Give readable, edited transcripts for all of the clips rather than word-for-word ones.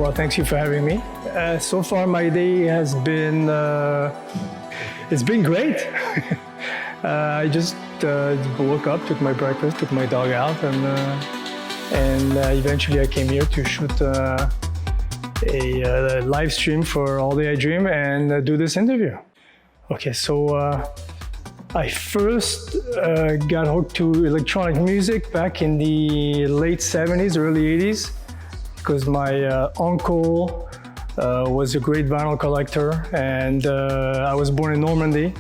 Well, thanks you for having me. So far, my day has been it's been great. I just woke up, took my breakfast, took my dog out, and eventually I came here to shoot a live stream for All Day I Dream and do this interview. Okay, so I first got hooked to electronic music back in the late 70s, early 80s, because my uncle was a great vinyl collector, and I was born in Normandy.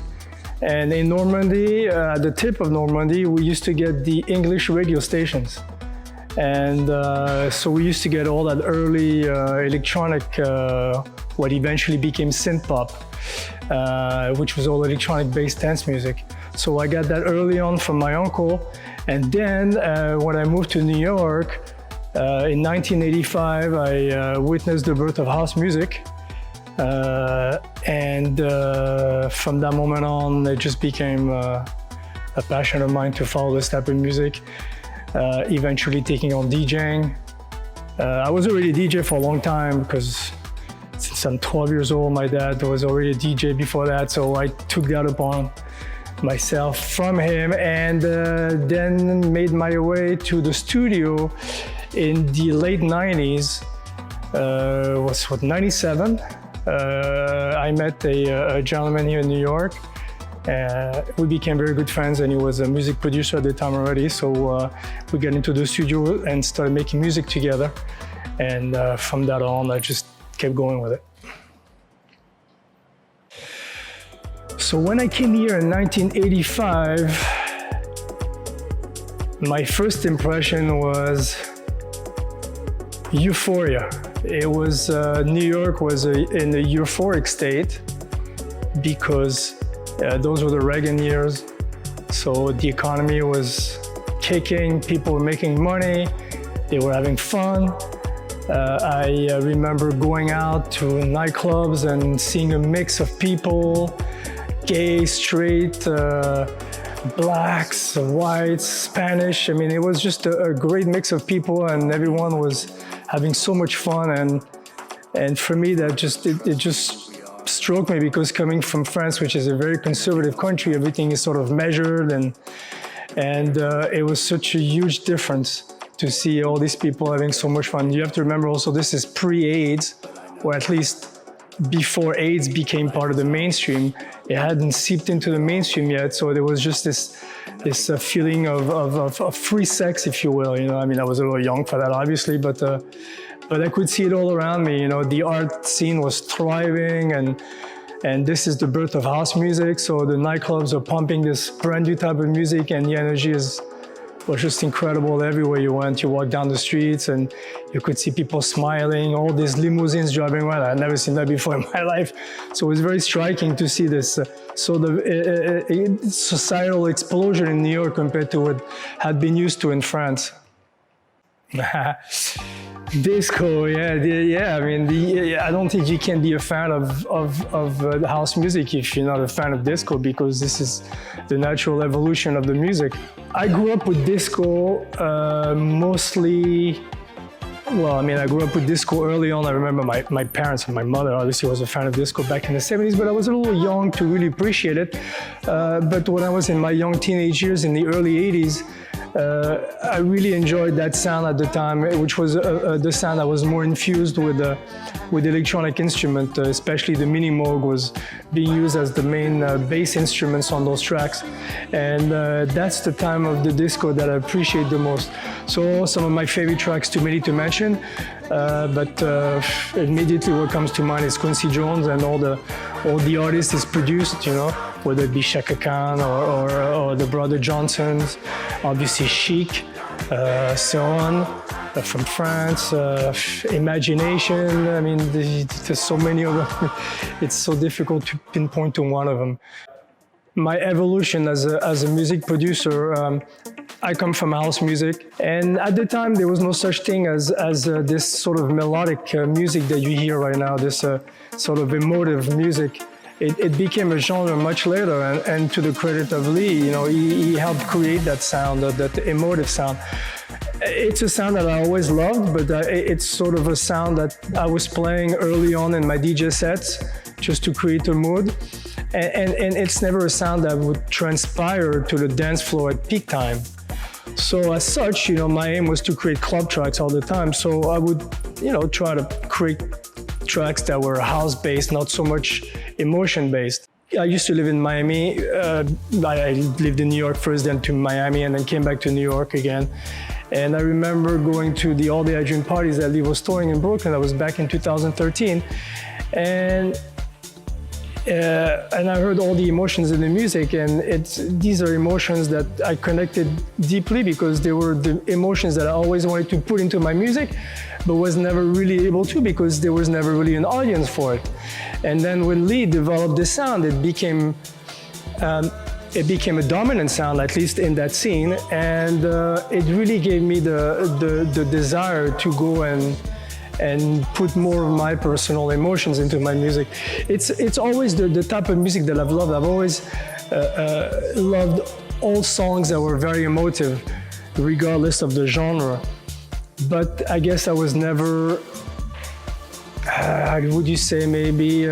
And in Normandy, at the tip of Normandy, we used to get the English radio stations. And so we used to get all that early electronic, what eventually became synth pop, which was all electronic-based dance music. So I got that early on from my uncle. And then when I moved to New York, in 1985, I witnessed the birth of house music. And from that moment on, it just became a passion of mine to follow this type of music. Eventually taking on DJing. I was already a DJ for a long time because since I'm 12 years old, my dad was already a DJ before that. So I took that upon myself from him, and then made my way to the studio in the late 90s. Was what, 97? I met a gentleman here in New York. We became very good friends, and he was a music producer at the time already. So we got into the studio and started making music together. And from that on, I just kept going with it. So when I came here in 1985, my first impression was euphoria. It was, New York was in a euphoric state because those were the Reagan years. So the economy was kicking, people were making money, they were having fun. I remember going out to nightclubs and seeing a mix of people, gay, straight, blacks, whites, Spanish. I mean, it was just a great mix of people, and everyone was having so much fun. And for me, that just it just struck me, because coming from France, which is a very conservative country, everything is sort of measured, and it was such a huge difference to see all these people having so much fun. You have to remember also, this is pre-AIDS, or at least before AIDS became part of the mainstream. It hadn't seeped into the mainstream yet, so there was just this feeling of free sex, if you will. You know, I mean, I was a little young for that, obviously, but I could see it all around me. You know, the art scene was thriving, and this is the birth of house music. So the nightclubs are pumping this brand new type of music, and the energy was just incredible everywhere you went. You walked down the streets and you could see people smiling, all these limousines driving around. I'd never seen that before in my life. So it was very striking to see this sort of societal explosion in New York compared to what had been used to in France. Disco, yeah. I mean, I don't think you can be a fan of the house music if you're not a fan of disco, because this is the natural evolution of the music. I grew up with disco mostly. Well, I mean, I grew up with disco early on. I remember my parents and my mother obviously was a fan of disco back in the 70s, but I was a little young to really appreciate it. But when I was in my young teenage years in the early 80s, I really enjoyed that sound at the time, which was the sound that was more infused with electronic instrument, especially the Mini Moog was being used as the main bass instruments on those tracks. And that's the time of the disco that I appreciate the most. So some of my favorite tracks, too many to mention, but immediately what comes to mind is Quincy Jones and all the artists he's produced, you know, whether it be Chaka Khan or the Brother Johnsons, obviously Chic, Sean from France, Imagination. I mean, there's so many of them. It's so difficult to pinpoint to one of them. My evolution as a music producer, I come from house music, and at the time there was no such thing as this sort of melodic music that you hear right now, this sort of emotive music. It became a genre much later, and to the credit of Lee, you know, he helped create that sound, that emotive sound. It's a sound that I always loved, but it's sort of a sound that I was playing early on in my DJ sets just to create a mood. And it's never a sound that would transpire to the dance floor at peak time. So as such, my aim was to create club tracks all the time. So I would, try to create tracks that were house-based, not so much emotion-based. I used to live in Miami. I lived in New York first, then to Miami, and then came back to New York again. And I remember going to the All Day I Dream parties that Lee was touring in Brooklyn. That was back in 2013. And I heard all the emotions in the music, and these are emotions that I connected deeply because they were the emotions that I always wanted to put into my music, but was never really able to because there was never really an audience for it. And then when Lee developed this sound, it became a dominant sound, at least in that scene, and it really gave me the desire to go and put more of my personal emotions into my music. It's always the type of music that I've loved. I've always loved all songs that were very emotive, regardless of the genre. But I guess I was never, would you say, maybe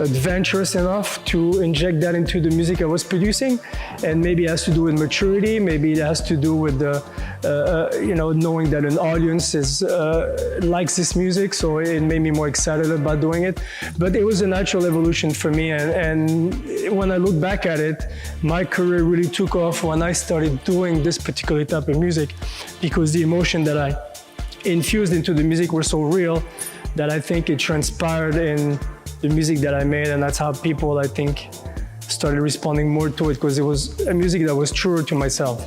adventurous enough to inject that into the music I was producing. And maybe it has to do with maturity, maybe it has to do with knowing that an audience likes this music, so it made me more excited about doing it. But it was a natural evolution for me, and when I look back at it, my career really took off when I started doing this particular type of music, because the emotion that I infused into the music were so real that I think it transpired in the music that I made, and that's how people, I think, started responding more to it, because it was a music that was truer to myself.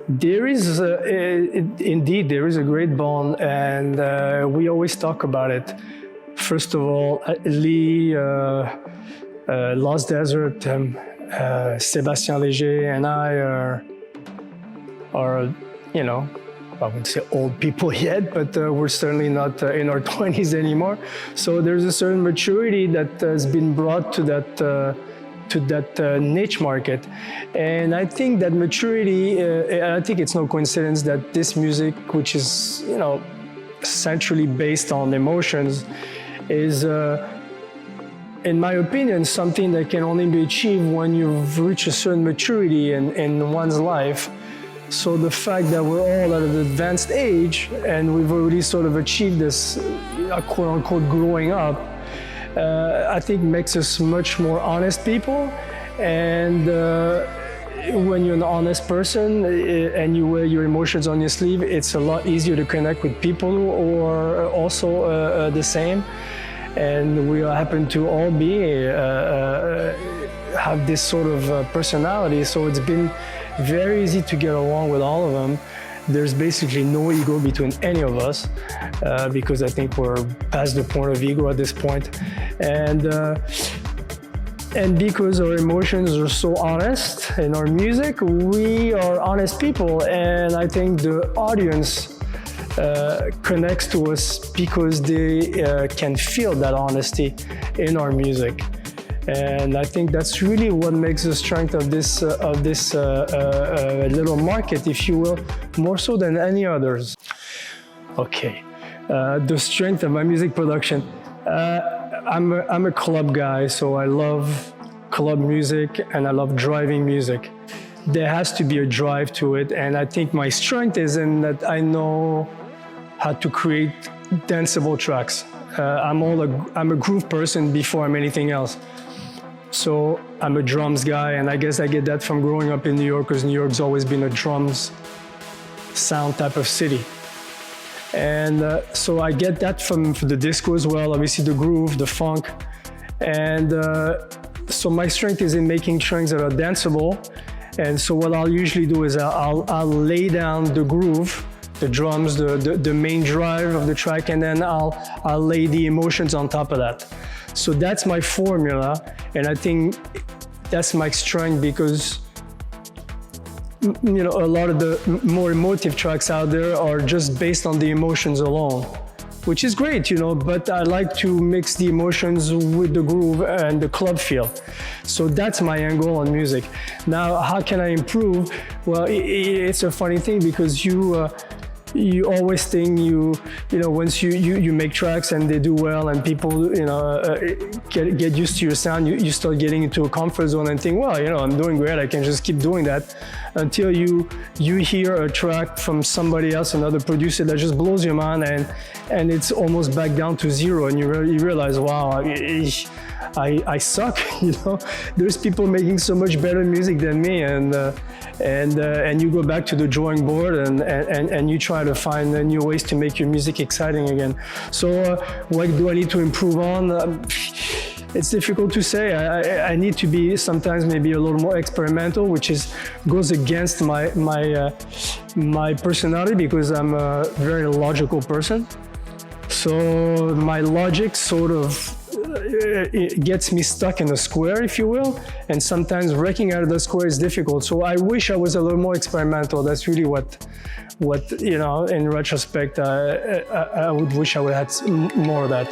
There is, indeed, there is a great bond, and we always talk about it. First of all, Lee, Lost Desert, Sébastien Léger, and I are, I wouldn't say old people yet, but we're certainly not in our 20s anymore. So there's a certain maturity that has been brought to that niche market. And I think that maturity, I think it's no coincidence that this music, which is, centrally based on emotions, is, in my opinion, something that can only be achieved when you've reached a certain maturity in one's life. So the fact that we're all at an advanced age and we've already sort of achieved this quote-unquote growing up, I think makes us much more honest people. And when you're an honest person and you wear your emotions on your sleeve, it's a lot easier to connect with people who are also the same. And we happen to all have this sort of personality, so it's been very easy to get along with all of them. There's basically no ego between any of us, because I think we're past the point of ego at this point. And because our emotions are so honest in our music, we are honest people, and I think the audience connects to us because they can feel that honesty in our music. And I think that's really what makes the strength of this little market, if you will, more so than any others. Okay, the strength of my music production. I'm a club guy, so I love club music and I love driving music. There has to be a drive to it, and I think my strength is in that I know how to create danceable tracks. I'm a groove person before I'm anything else. So I'm a drums guy, and I guess I get that from growing up in New York, because New York's always been a drums sound type of city. And so I get that from the disco as well, obviously the groove, the funk. And so my strength is in making tracks that are danceable. And so what I'll usually do is I'll lay down the groove, the drums, the main drive of the track, and then I'll lay the emotions on top of that. So that's my formula, and I think that's my strength, because a lot of the more emotive tracks out there are just based on the emotions alone. which is great, you know, but I like to mix the emotions with the groove and the club feel. So that's my angle on music. Now, how can I improve? Well, it's a funny thing because you always think you know, once you make tracks and they do well and people, you know, get used to your sound, you start getting into a comfort zone and think, well, you know, I'm doing great, I can just keep doing that, until you hear a track from somebody else, another producer, that just blows your mind, and it's almost back down to zero, and you realize, wow, I suck, you know. There's people making so much better music than me, and you go back to the drawing board and you try to find new ways to make your music exciting again. So what do I need to improve on? It's difficult to say. I need to be sometimes maybe a little more experimental, which goes against my personality, because I'm a very logical person. So my logic sort of it gets me stuck in a square, if you will, and sometimes breaking out of the square is difficult. So I wish I was a little more experimental. That's really what you know, in retrospect, I would wish I would have had more of that.